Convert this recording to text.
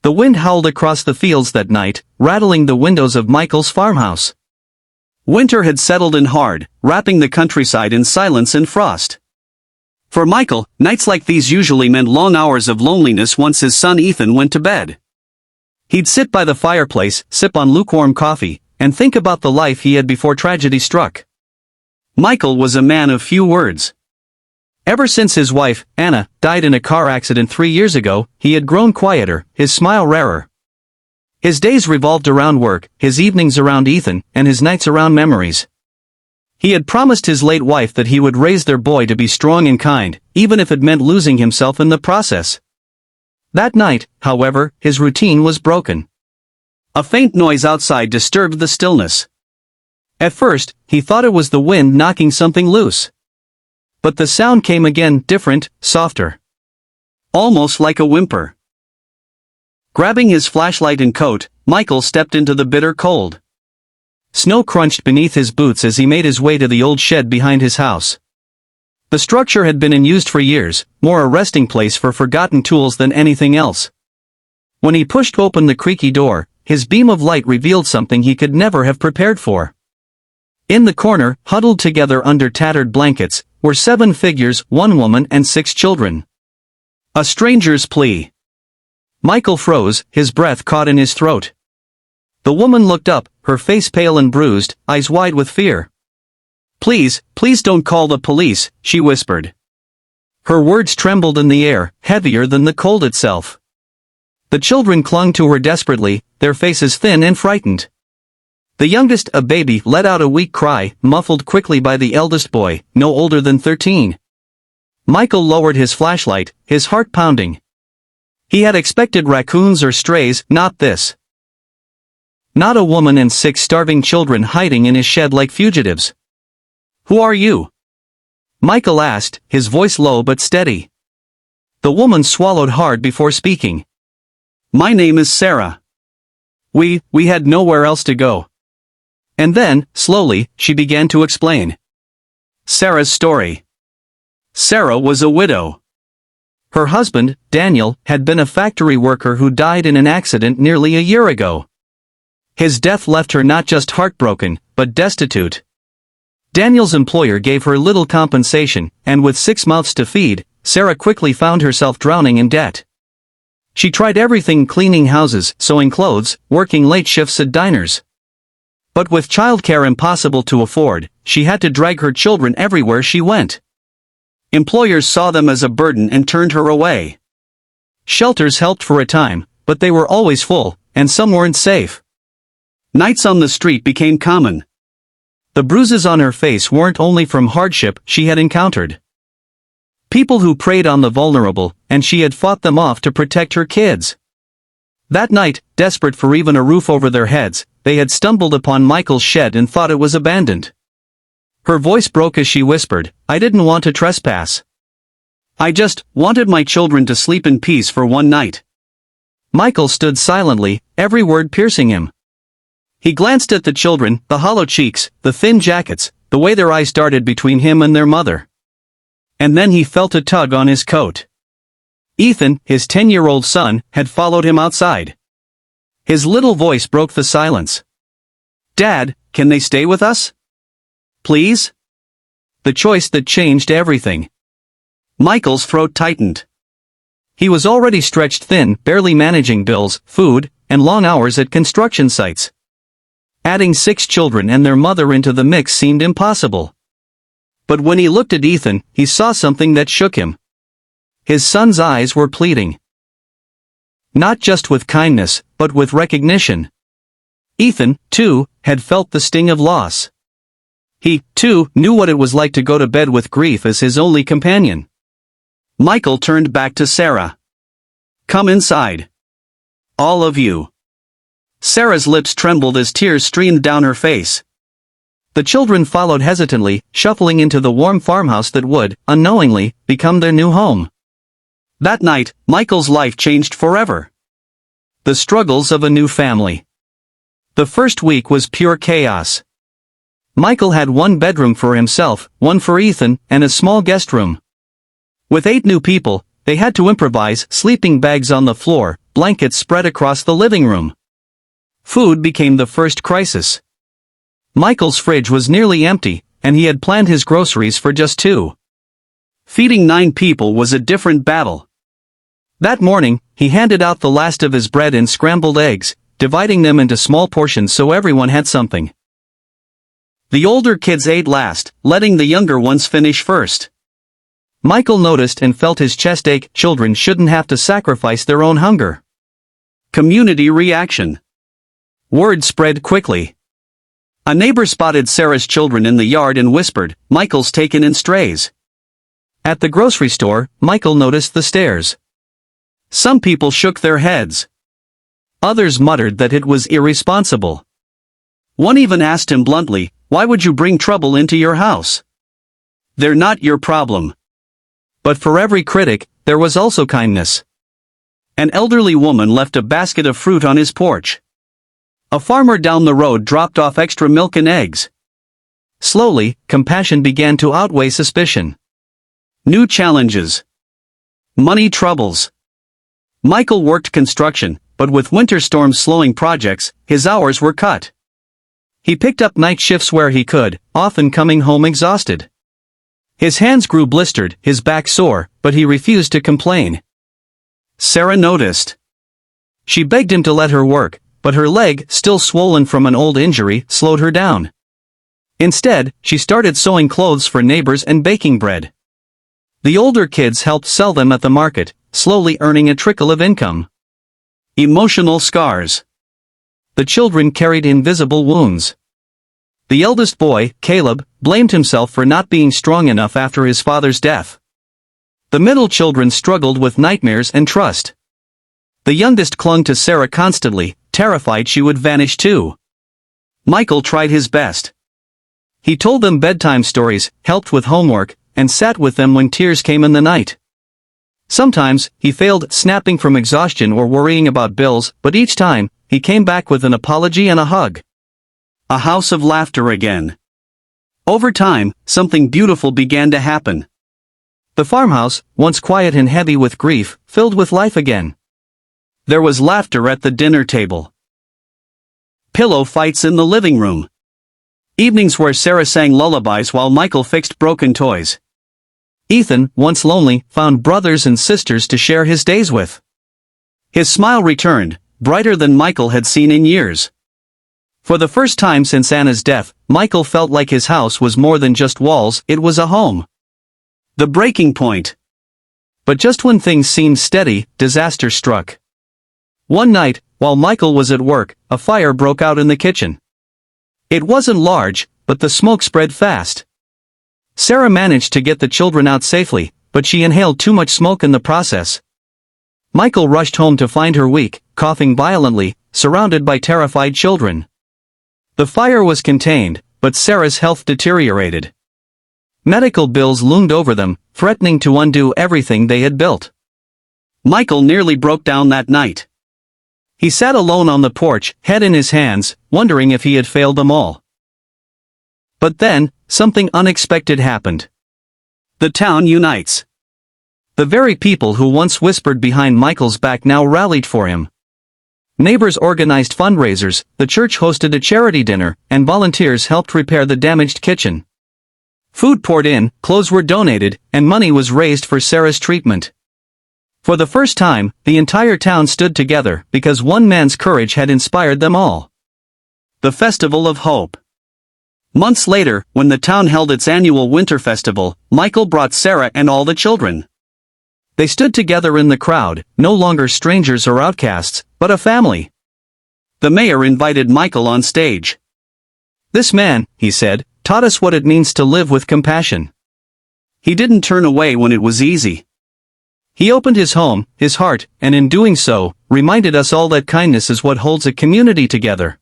The wind howled across the fields that night, rattling the windows of Michael's farmhouse. Winter had settled in hard, wrapping the countryside in silence and frost. For Michael, nights like these usually meant long hours of loneliness once his son Ethan went to bed. He'd sit by the fireplace, sip on lukewarm coffee, and think about the life he had before tragedy struck. Michael was a man of few words. Ever since his wife, Anna, died in a car accident 3 years ago, he had grown quieter, his smile rarer. His days revolved around work, his evenings around Ethan, and his nights around memories. He had promised his late wife that he would raise their boy to be strong and kind, even if it meant losing himself in the process. That night, however, his routine was broken. A faint noise outside disturbed the stillness. At first, he thought it was the wind knocking something loose. But the sound came again, different, softer. Almost like a whimper. Grabbing his flashlight and coat, Michael stepped into the bitter cold. Snow crunched beneath his boots as he made his way to the old shed behind his house. The structure had been unused for years, more a resting place for forgotten tools than anything else. When he pushed open the creaky door, his beam of light revealed something he could never have prepared for. In the corner, huddled together under tattered blankets, were 7 figures, 1 woman and 6 children. A stranger's plea. Michael froze, his breath caught in his throat. The woman looked up, her face pale and bruised, eyes wide with fear. "Please, please don't call the police," she whispered. Her words trembled in the air, heavier than the cold itself. The children clung to her desperately, their faces thin and frightened. The youngest, a baby, let out a weak cry, muffled quickly by the eldest boy, no older than 13. Michael lowered his flashlight, his heart pounding. He had expected raccoons or strays, not this. Not a woman and 6 starving children hiding in his shed like fugitives. "Who are you?" Michael asked, his voice low but steady. The woman swallowed hard before speaking. "My name is Sarah. We had nowhere else to go." And then, slowly, she began to explain. Sarah's story. Sarah was a widow. Her husband, Daniel, had been a factory worker who died in an accident nearly a year ago. His death left her not just heartbroken, but destitute. Daniel's employer gave her little compensation, and with 6 mouths to feed, Sarah quickly found herself drowning in debt. She tried everything: cleaning houses, sewing clothes, working late shifts at diners. But with childcare impossible to afford, she had to drag her children everywhere she went. Employers saw them as a burden and turned her away. Shelters helped for a time, but they were always full, and some weren't safe. Nights on the street became common. The bruises on her face weren't only from hardship she had encountered. People who preyed on the vulnerable, and she had fought them off to protect her kids. That night, desperate for even a roof over their heads, they had stumbled upon Michael's shed and thought it was abandoned. Her voice broke as she whispered, "I didn't want to trespass. I just wanted my children to sleep in peace for one night." Michael stood silently, every word piercing him. He glanced at the children, the hollow cheeks, the thin jackets, the way their eyes darted between him and their mother. And then he felt a tug on his coat. Ethan, his 10-year-old son, had followed him outside. His little voice broke the silence. "Dad, can they stay with us? Please?" The choice that changed everything. Michael's throat tightened. He was already stretched thin, barely managing bills, food, and long hours at construction sites. Adding 6 children and their mother into the mix seemed impossible. But when he looked at Ethan, he saw something that shook him. His son's eyes were pleading. Not just with kindness, but with recognition. Ethan, too, had felt the sting of loss. He, too, knew what it was like to go to bed with grief as his only companion. Michael turned back to Sarah. "Come inside. All of you." Sarah's lips trembled as tears streamed down her face. The children followed hesitantly, shuffling into the warm farmhouse that would, unknowingly, become their new home. That night, Michael's life changed forever. The struggles of a new family. The first week was pure chaos. Michael had 1 bedroom for himself, 1 for Ethan, and a small guest room. With 8 new people, they had to improvise: sleeping bags on the floor, blankets spread across the living room. Food became the first crisis. Michael's fridge was nearly empty, and he had planned his groceries for just 2. Feeding 9 people was a different battle. That morning, he handed out the last of his bread and scrambled eggs, dividing them into small portions so everyone had something. The older kids ate last, letting the younger ones finish first. Michael noticed and felt his chest ache. Children shouldn't have to sacrifice their own hunger. Community reaction. Word spread quickly. A neighbor spotted Sarah's children in the yard and whispered, "Michael's taken in strays." At the grocery store, Michael noticed the stares. Some people shook their heads. Others muttered that it was irresponsible. One even asked him bluntly, "Why would you bring trouble into your house? They're not your problem." But for every critic, there was also kindness. An elderly woman left a basket of fruit on his porch. A farmer down the road dropped off extra milk and eggs. Slowly, compassion began to outweigh suspicion. New challenges. Money troubles. Michael worked construction, but with winter storms slowing projects, his hours were cut. He picked up night shifts where he could, often coming home exhausted. His hands grew blistered, his back sore, but he refused to complain. Sarah noticed. She begged him to let her work, but her leg, still swollen from an old injury, slowed her down. Instead, she started sewing clothes for neighbors and baking bread. The older kids helped sell them at the market, slowly earning a trickle of income. Emotional scars. The children carried invisible wounds. The eldest boy, Caleb, blamed himself for not being strong enough after his father's death. The middle children struggled with nightmares and trust. The youngest clung to Sarah constantly, terrified she would vanish too. Michael tried his best. He told them bedtime stories, helped with homework, and sat with them when tears came in the night. Sometimes, he failed, snapping from exhaustion or worrying about bills, but each time, he came back with an apology and a hug. A house of laughter again. Over time, something beautiful began to happen. The farmhouse, once quiet and heavy with grief, filled with life again. There was laughter at the dinner table. Pillow fights in the living room. Evenings where Sarah sang lullabies while Michael fixed broken toys. Ethan, once lonely, found brothers and sisters to share his days with. His smile returned, brighter than Michael had seen in years. For the first time since Anna's death, Michael felt like his house was more than just walls, it was a home. The breaking point. But just when things seemed steady, disaster struck. One night, while Michael was at work, a fire broke out in the kitchen. It wasn't large, but the smoke spread fast. Sarah managed to get the children out safely, but she inhaled too much smoke in the process. Michael rushed home to find her weak, coughing violently, surrounded by terrified children. The fire was contained, but Sarah's health deteriorated. Medical bills loomed over them, threatening to undo everything they had built. Michael nearly broke down that night. He sat alone on the porch, head in his hands, wondering if he had failed them all. But then, something unexpected happened. The town unites. The very people who once whispered behind Michael's back now rallied for him. Neighbors organized fundraisers, the church hosted a charity dinner, and volunteers helped repair the damaged kitchen. Food poured in, clothes were donated, and money was raised for Sarah's treatment. For the first time, the entire town stood together because one man's courage had inspired them all. The Festival of Hope. Months later, when the town held its annual winter festival, Michael brought Sarah and all the children. They stood together in the crowd, no longer strangers or outcasts, but a family. The mayor invited Michael on stage. "This man," he said, "taught us what it means to live with compassion. He didn't turn away when it was easy. He opened his home, his heart, and in doing so, reminded us all that kindness is what holds a community together."